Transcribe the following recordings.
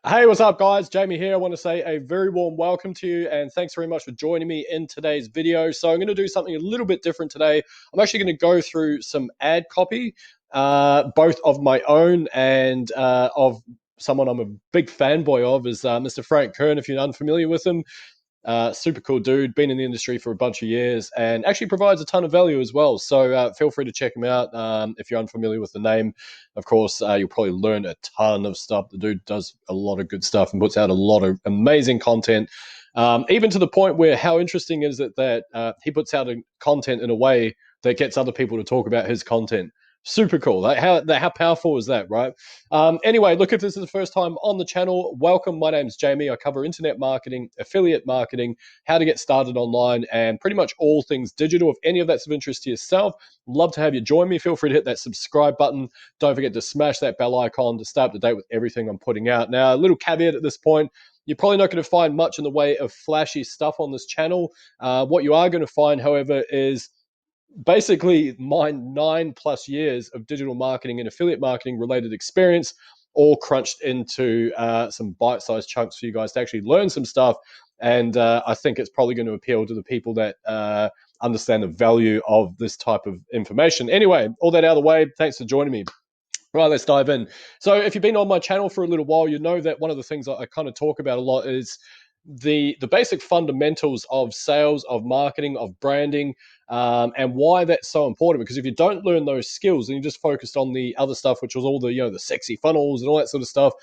Hey, what's up, guys? Jamie here. I want to say a very warm welcome to you and thanks very much for joining me in today's video. So I'm going to do something a little bit different today. I'm actually going to go through some ad copy, both of my own and of someone I'm a big fanboy of, is Mr. Frank Kern, if you're unfamiliar with him. Super cool dude, been in the industry for a bunch of years and actually provides a ton of value as well. So feel free to check him out if you're unfamiliar with the name. Of course, you'll probably learn a ton of stuff. The dude does a lot of good stuff and puts out a lot of amazing content. Even to the point where how interesting is it that he puts out content in a way that gets other people to talk about his content. Super cool. Like how powerful is that, right? Anyway, look, if this is the first time on the channel, welcome. My name's Jamie. I cover internet marketing, affiliate marketing, how to get started online, and pretty much all things digital. If any of that's of interest to yourself, love to have you join me. Feel free to hit that subscribe button. Don't forget to smash that bell icon to stay up to date with everything I'm putting out. Now, a little caveat at this point. You're probably not going to find much in the way of flashy stuff on this channel. What you are going to find, however, is basically my 9+ years of digital marketing and affiliate marketing related experience, all crunched into some bite-sized chunks for you guys to actually learn some stuff. And I think it's probably going to appeal to the people that understand the value of this type of information. Anyway, all that out of the way, thanks for joining me. Right, let's dive in. So if you've been on my channel for a little while, you know that one of the things I kind of talk about a lot is the basic fundamentals of sales, of marketing, of branding, and why that's so important. Because if you don't learn those skills and you just focused on the other stuff, which was all the the sexy funnels and all that sort of stuff,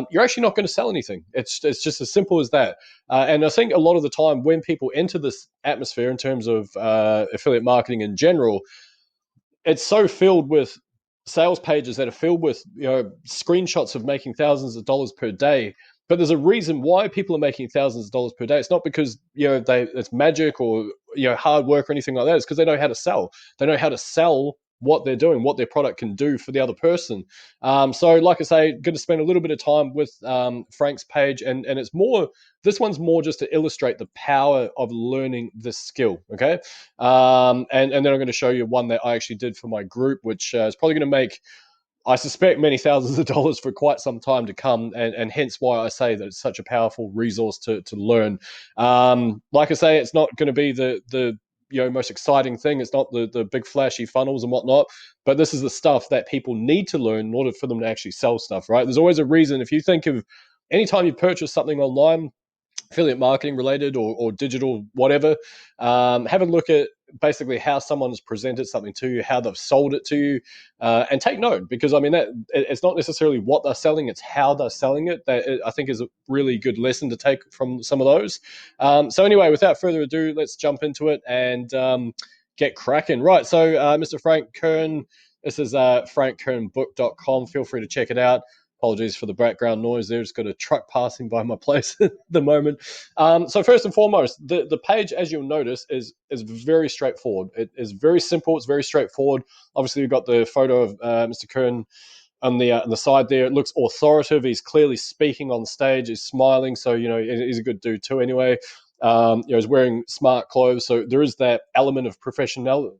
you're actually not going to sell anything. It's just as simple as that. And I think a lot of the time when people enter this atmosphere in terms of affiliate marketing in general, it's so filled with sales pages that are filled with screenshots of making thousands of dollars per day. But there's a reason why people are making thousands of dollars per day. It's not because it's magic or hard work or anything like that. It's because they know how to sell. They know how to sell what they're doing, what their product can do for the other person. So, like I say, going to spend a little bit of time with Frank's page, and it's more. This one's more just to illustrate the power of learning this skill. Okay, and then I'm going to show you one that I actually did for my group, which is probably going to make, I suspect, many thousands of dollars for quite some time to come, and hence why I say that it's such a powerful resource to learn. Like I say, it's not going to be the most exciting thing. It's not the big flashy funnels and whatnot, but this is the stuff that people need to learn in order for them to actually sell stuff, right? There's always a reason. If you think of anytime you purchase something online, affiliate marketing related or digital, whatever, have a look at basically how someone has presented something to you, how they've sold it to you, and take note, because I mean that it's not necessarily what they're selling, it's how they're selling it that I think is a really good lesson to take from some of those. So anyway, without further ado, let's jump into it and get cracking. Right, so Mr. Frank Kern, this is frankkernbook.com. Feel free to check it out. Apologies for the background noise there. Just got a truck passing by my place at the moment. So first and foremost, the page, as you'll notice, is very straightforward. It is very simple. It's very straightforward. Obviously, we've got the photo of Mr. Kern on the side there. It looks authoritative. He's clearly speaking on stage. He's smiling. So, he's a good dude too anyway. He's wearing smart clothes. So there is that element of professionalism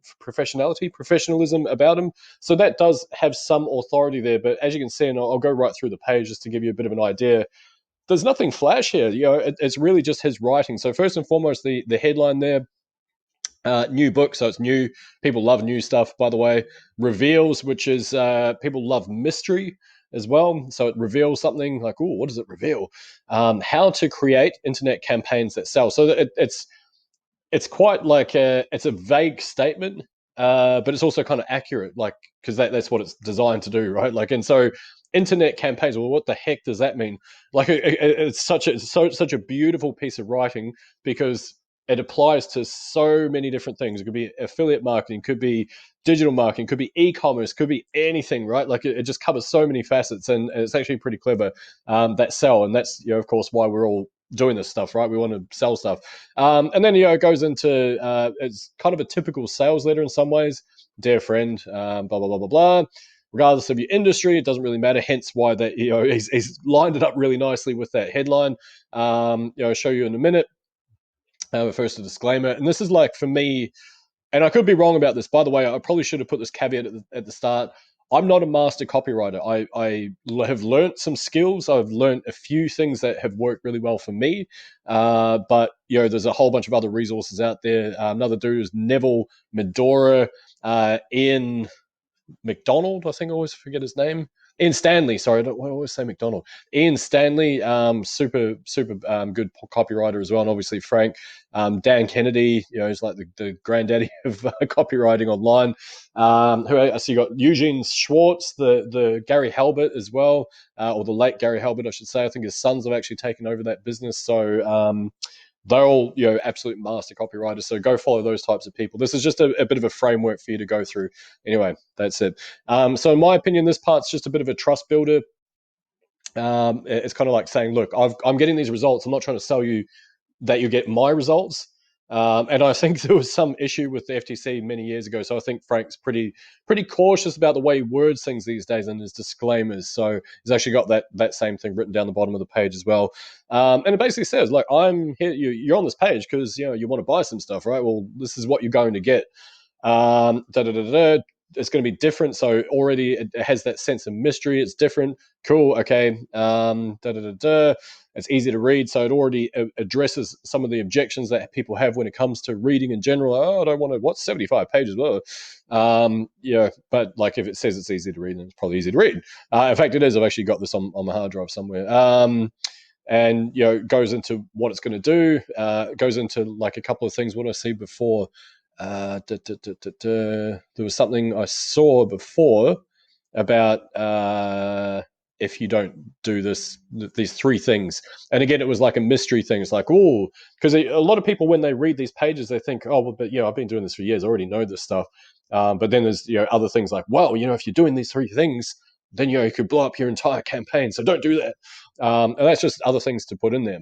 about him. So that does have some authority there. But as you can see, and I'll go right through the page just to give you a bit of an idea, there's nothing flash here. It's really just his writing. So first and foremost, the headline there, new book, so it's new. People love new stuff, by the way. Reveals, which is people love mystery as well. So it reveals something like, oh, what does it reveal? How to create internet campaigns that sell. So it's quite like it's a vague statement, but it's also kind of accurate, like because that's what it's designed to do, right? Like, and so internet campaigns. Well, what the heck does that mean? Like, it's such a beautiful piece of writing because it applies to so many different things. It could be affiliate marketing, could be digital marketing, could be e-commerce, could be anything, right? Like it just covers so many facets, and it's actually pretty clever. That sell, and that's of course why we're all doing this stuff, right? We want to sell stuff, and then it goes into it's kind of a typical sales letter in some ways. Dear friend, blah blah blah blah blah. Regardless of your industry, it doesn't really matter. Hence why that he's lined it up really nicely with that headline. I'll show you in a minute. First, a disclaimer, and this is like for me, and I could be wrong about this. By the way, I probably should have put this caveat at the start. I'm not a master copywriter. I have learned some skills. I've learned a few things that have worked really well for me. But there's a whole bunch of other resources out there. Another dude is Neville Medora, Ian McDonald, I think I always forget his name. Ian Stanley, sorry, I always say McDonald. Ian Stanley, super good copywriter as well, and obviously Frank. Dan Kennedy, he's like the granddaddy of copywriting online. So you got Eugene Schwartz, the Gary Halbert as well, or the late Gary Halbert, I should say. I think his sons have actually taken over that business. So they're all absolute master copywriters, so go follow those types of people. This is just a bit of a framework for you to go through. Anyway, that's it. So in my opinion, this part's just a bit of a trust builder. It's kind of like saying, look, I'm getting these results. I'm not trying to sell you that you get my results. And I think there was some issue with the FTC many years ago. So I think Frank's pretty cautious about the way he words things these days and his disclaimers. So he's actually got that same thing written down the bottom of the page as well. And it basically says, like, I'm here, you're on this page because you want to buy some stuff, right? Well, this is what you're going to get. It's going to be different. So already it has that sense of mystery. It's different. Cool. Okay. It's easy to read. So it already addresses some of the objections that people have when it comes to reading in general. Oh, I don't want to, what's 75 pages? Well, but like if it says it's easy to read, then it's probably easy to read. In fact, it is. I've actually got this on my hard drive somewhere. And goes into what it's going to do. Goes into like a couple of things. What I see before. There was something I saw before about if you don't do these three things. And again, it was like a mystery thing. It's like, oh, because a lot of people, when they read these pages, they think, oh, well, but I've been doing this for years. I already know this stuff. But then there's other things like, well, if you're doing these three things, then you could blow up your entire campaign. So don't do that. And that's just other things to put in there.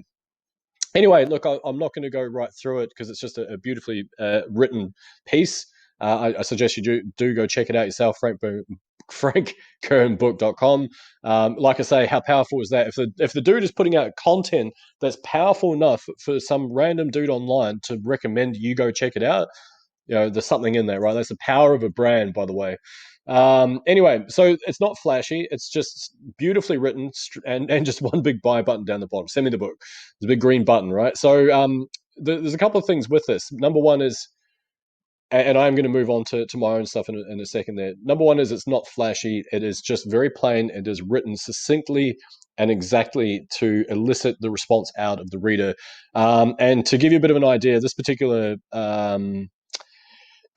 Anyway, look, I'm not going to go right through it because it's just a beautifully written piece. I suggest you do go check it out yourself, FrankKernBook.com. Like I say, how powerful is that? If the dude is putting out content that's powerful enough for some random dude online to recommend you go check it out, there's something in there, right? That's the power of a brand, by the way. Anyway, so it's not flashy. It's just beautifully written and just one big buy button down the bottom. Send me the book. There's a big green button, right? So there's a couple of things with this. Number one is, and I'm going to move on to my own stuff in a second there. Number one is it's not flashy. It is just very plain. It is written succinctly and exactly to elicit the response out of the reader. And to give you a bit of an idea, this particular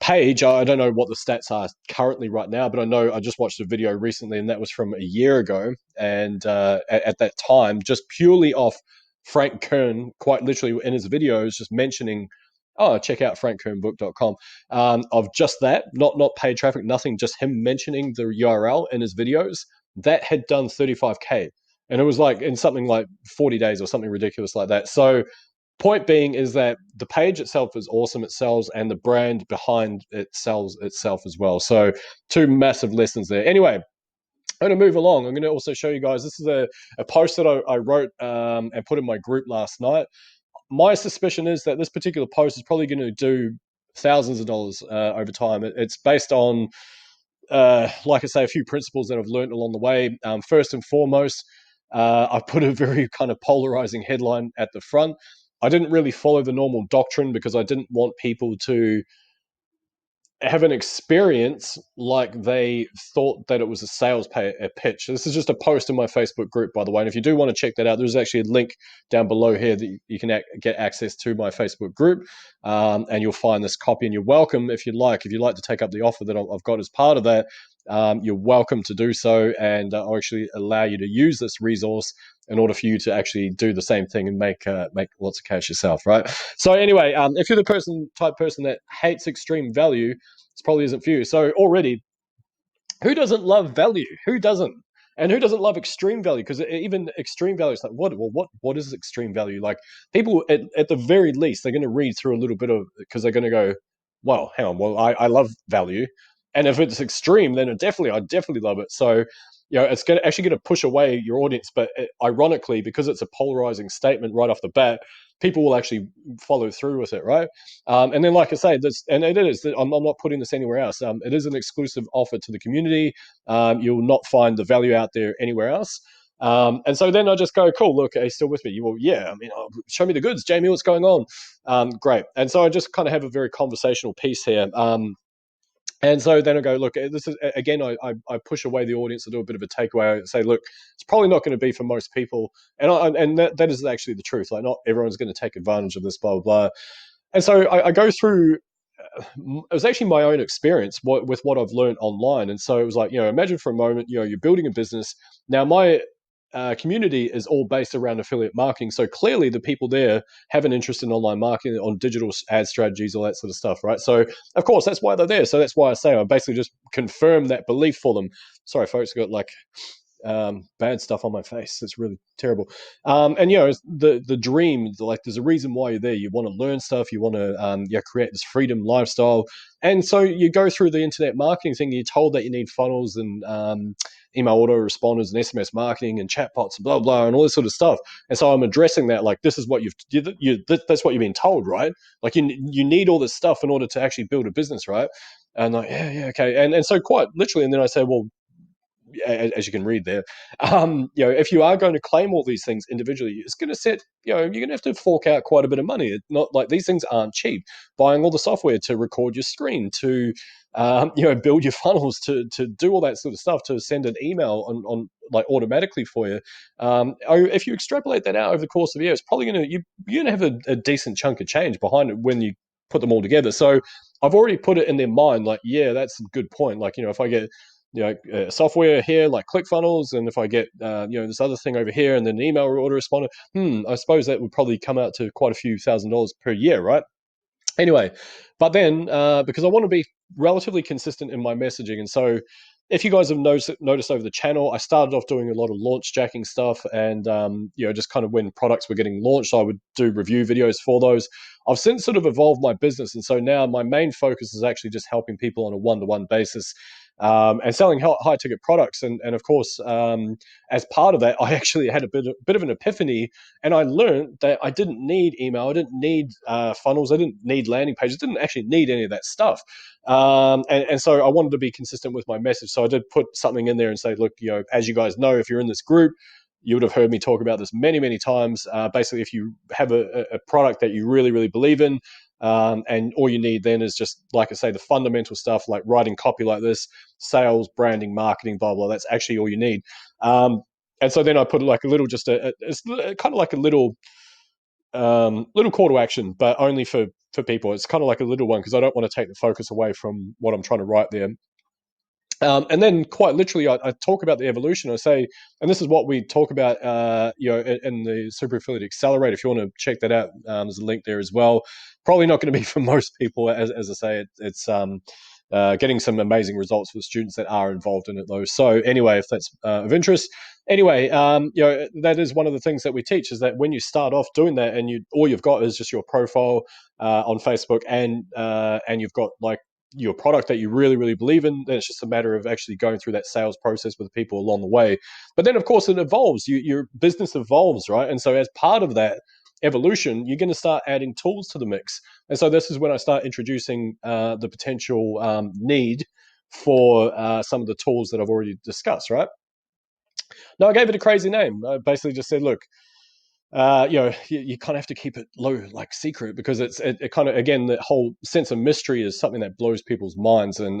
page, I don't know what the stats are currently right now, but I know I just watched a video recently, and that was from a year ago. And at that time, just purely off Frank Kern, quite literally in his videos, just mentioning, oh, check out FrankKernBook.com. Of just that, not paid traffic, nothing, just him mentioning the URL in his videos, that had done 35K. And it was like in something like 40 days or something ridiculous like that. So point being is that the page itself is awesome. It sells, and the brand behind it sells itself as well. So two massive lessons there. Anyway, I'm going to move along. I'm going to also show you guys, this is a post that I wrote and put in my group last night. My suspicion is that this particular post is probably going to do thousands of dollars over time. It's based on, like I say, a few principles that I've learned along the way. First and foremost, I put a very kind of polarizing headline at the front. I didn't really follow the normal doctrine because I didn't want people to have an experience like they thought that it was a pitch. This is just a post in my Facebook group, by the way. And if you do want to check that out, there's actually a link down below here that you can get access to my Facebook group, and you'll find this copy. And you're welcome if you'd like. If you'd like to take up the offer that I've got as part of that, you're welcome to do so. And I'll actually allow you to use this resource in order for you to actually do the same thing and make lots of cash yourself, right? So anyway, if you're the type person that hates extreme value, this probably isn't for you. So already, who doesn't love value? Who doesn't? And who doesn't love extreme value? Because even extreme value is like, what is extreme value? Like people, at the very least, they're going to read through a little bit of, because they're going to go, well, hang on, well, I love value. And if it's extreme, then I definitely love it. So it's actually going to push away your audience. But ironically, because it's a polarizing statement right off the bat, people will actually follow through with it, right? And then, like I say, this, and it is, I'm not putting this anywhere else. It is an exclusive offer to the community. You'll not find the value out there anywhere else. And so then I just go, cool, look, are you still with me? Well, yeah, I mean, show me the goods, Jamie, what's going on? Great. And so I just kind of have a very conversational piece here. And so then I go, look, this is, again, I push away the audience to do a bit of a takeaway. I say, look, it's probably not going to be for most people. And that is actually the truth. Like, not everyone's going to take advantage of this, blah, blah, blah. And so I go through, it was actually my own experience with what I've learned online. And so it was like, imagine for a moment, you're building a business. Now, my community is all based around affiliate marketing. So clearly the people there have an interest in online marketing, on digital ad strategies, all that sort of stuff, right? So of course, that's why they're there. So that's why I say I basically just confirm that belief for them. Sorry, folks, I got like bad stuff on my face. It's really terrible. And the dream, like, there's a reason why you're there. You want to learn stuff. You want to create this freedom lifestyle. And so you go through the internet marketing thing. You're told that you need funnels and email autoresponders and SMS marketing and chatbots and blah blah and all this sort of stuff. And so I'm addressing that, like, this is what that's what you've been told, right? Like, you need all this stuff in order to actually build a business, right? And like, yeah, okay. And so quite literally, and then I say, well, as you can read there, if you are going to claim all these things individually, it's going to set, you're going to have to fork out quite a bit of money. It's not like these things aren't cheap. Buying all the software to record your screen, to build your funnels, to do all that sort of stuff, to send an email on like automatically for you. If you extrapolate that out over the course of a year, it's probably you're going to have a decent chunk of change behind it when you put them all together. So I've already put it in their mind, like, yeah, that's a good point. Like, if I get software here like ClickFunnels, and if I get this other thing over here, and then an email autoresponder, I suppose that would probably come out to quite a few $1,000s per year, right? Anyway, but then because I want to be relatively consistent in my messaging, and so if you guys have noticed over the channel, I started off doing a lot of launch jacking stuff, and just kind of when products were getting launched, I would do review videos for those. I've since sort of evolved my business, and so now my main focus is actually just helping people on a one-to-one basis. And selling high ticket products, and of course, as part of that, I actually had a bit of an epiphany, and I learned that I didn't need email, I didn't need funnels, I didn't need landing pages, I didn't actually need any of that stuff. And so I wanted to be consistent with my message, so I did put something in there and say, look, as you guys know, if you're in this group, you would have heard me talk about this many, many times. Basically, if you have a product that you really, really believe in, and all you need then is just, like I say, the fundamental stuff, like writing copy like this, sales, branding, marketing, blah, blah. That's actually all you need. And so then I put like a little, just it's kind of like a little call to action, but only for people. It's kind of like a little one because I don't want to take the focus away from what I'm trying to write there. And then quite literally, I talk about the evolution. I say, and this is what we talk about, in the Super Affiliate Accelerator. If you want to check that out, there's a link there as well. Probably not going to be for most people, as I say. It's getting some amazing results for the students that are involved in it, though. So anyway, if that's of interest, anyway, that is one of the things that we teach, is that when you start off doing that, and all you've got is just your profile on Facebook, and you've got like your product that you really, really believe in, then it's just a matter of actually going through that sales process with people along the way. But then, of course, it evolves. Your business evolves, right? And so as part of that evolution, you're going to start adding tools to the mix. And so this is when I start introducing the potential need for some of the tools that I've already discussed, right? Now, I gave it a crazy name. I basically just said, look, you kind of have to keep it low, like secret, because it kind of, again, the whole sense of mystery is something that blows people's minds. And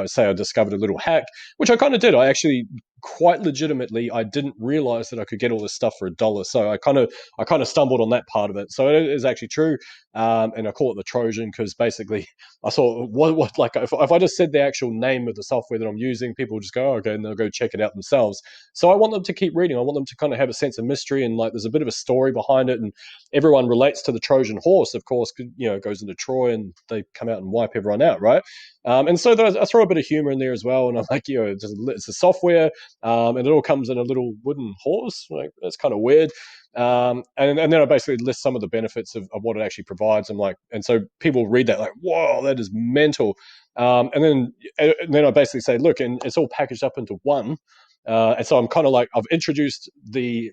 say I discovered a little hack, which I kind of did. I actually, quite legitimately, I didn't realize that I could get all this stuff for $1. So I kind of stumbled on that part of it. So it is actually true, and I call it the Trojan because basically I thought, what like if I just said the actual name of the software that I'm using, people will just go, oh, okay, and they'll go check it out themselves. So I want them to keep reading. I want them to kind of have a sense of mystery, and like there's a bit of a story behind it, and everyone relates to the Trojan horse, of course. It goes into Troy, and they come out and wipe everyone out, right? And so I throw a bit of humor in there as well, and I'm like, it's a software, and it all comes in a little wooden horse. Like, that's kind of weird. And then I basically list some of the benefits of what it actually provides. And so people read that like, whoa, that is mental. And then I basically say, look, and it's all packaged up into one. And so I'm kind of like, I've introduced the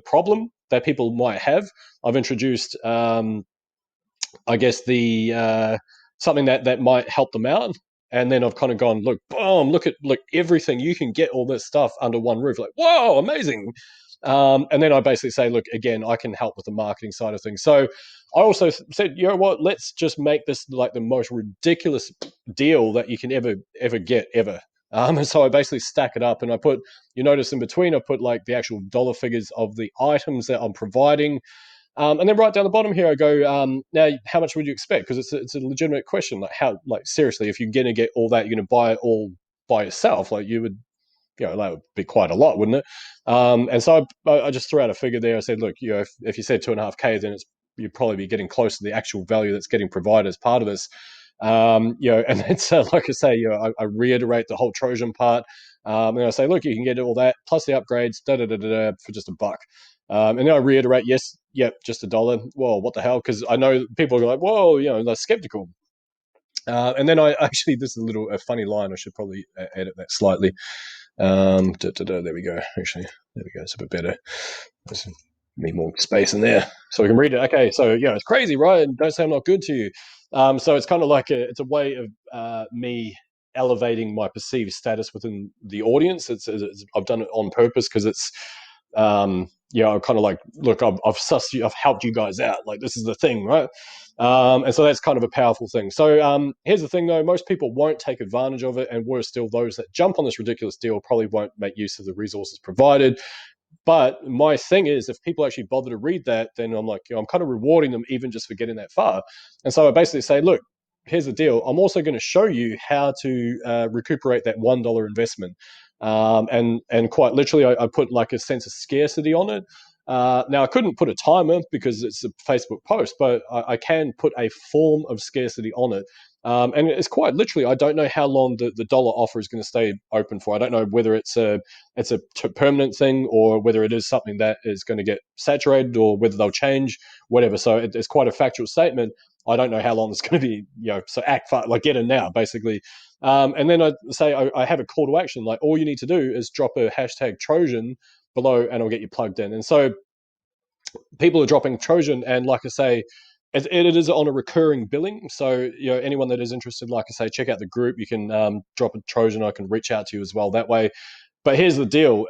problem that people might have. I've introduced I guess the something that might help them out. And then I've kind of gone, look, boom, look everything, you can get all this stuff under one roof. Like, whoa, amazing. And then I basically say, look, again, I can help with the marketing side of things. So I also said, you know what, let's just make this like the most ridiculous deal that you can ever get ever. And so I basically stack it up, and I put, you notice in between, I put like the actual dollar figures of the items that I'm providing. And then right down the bottom here, I go, now, how much would you expect? Because it's a legitimate question. Like, how, like, seriously, if you're going to get all that, you're going to buy it all by yourself. Like, you would, that would be quite a lot, wouldn't it? And so I just threw out a figure there. I said, look, if you said 2.5K, then you'd probably be getting close to the actual value that's getting provided as part of this. And then so, like I say, I reiterate the whole Trojan part. And I say, look, you can get all that plus the upgrades, for just $1. And then I reiterate, yes, yep, just $1. Well, what the hell? Because I know people are like, whoa, they're skeptical. And then I actually, this is a funny line. I should probably edit that slightly. There we go. Actually, there we go. It's a bit better. There's need more space in there so we can read it. Okay, so it's crazy, right? And don't say I'm not good to you. So it's kind of like it's a way of me elevating my perceived status within the audience. I've done it on purpose because it's I'm kind of like, look, I've helped you guys out. Like, this is the thing, right? And so that's kind of a powerful thing. So here's the thing, though: most people won't take advantage of it, and worse still, those that jump on this ridiculous deal probably won't make use of the resources provided. But my thing is, if people actually bother to read that, then I'm like, I'm kind of rewarding them even just for getting that far. And so I basically say, look, here's the deal. I'm also going to show you how to recuperate that $1 investment. And quite literally, I put like a sense of scarcity on it. Now, I couldn't put a timer because it's a Facebook post, but I can put a form of scarcity on it. And it's quite literally, I don't know how long the dollar offer is going to stay open for. I don't know whether it's a permanent thing or whether it is something that is going to get saturated or whether they'll change, whatever. So it's quite a factual statement. I don't know how long it's going to be, so act fast, like get in now, basically. And then I say I have a call to action. Like, all you need to do is drop a hashtag Trojan below and I'll get you plugged in. And so people are dropping Trojan, and like I say, it is on a recurring billing. So anyone that is interested, like I say, check out the group. You can drop a Trojan. I can reach out to you as well that way. But here's the deal: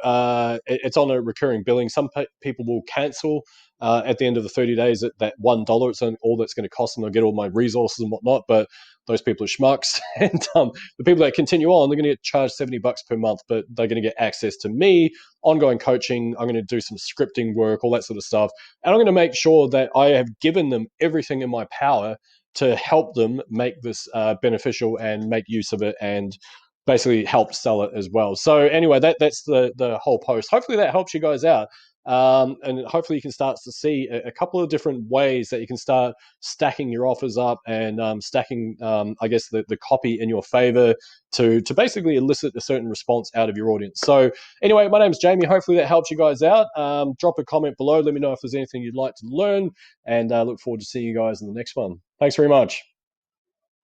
it's on a recurring billing. Some people will cancel at the end of the 30 days at that $1. It's all that's going to cost them. They'll get all my resources and whatnot. But those people are schmucks, and the people that continue on, they're going to get charged $70 per month, but they're going to get access to me, ongoing coaching. I'm going to do some scripting work, all that sort of stuff, and I'm going to make sure that I have given them everything in my power to help them make this beneficial and make use of it, and basically help sell it as well. So anyway, that's the whole post. Hopefully that helps you guys out. And hopefully you can start to see a couple of different ways that you can start stacking your offers up and stacking, I guess, the copy in your favor to basically elicit a certain response out of your audience. So anyway, my name's Jamie. Hopefully that helps you guys out. Drop a comment below. Let me know if there's anything you'd like to learn, and look forward to seeing you guys in the next one. Thanks very much.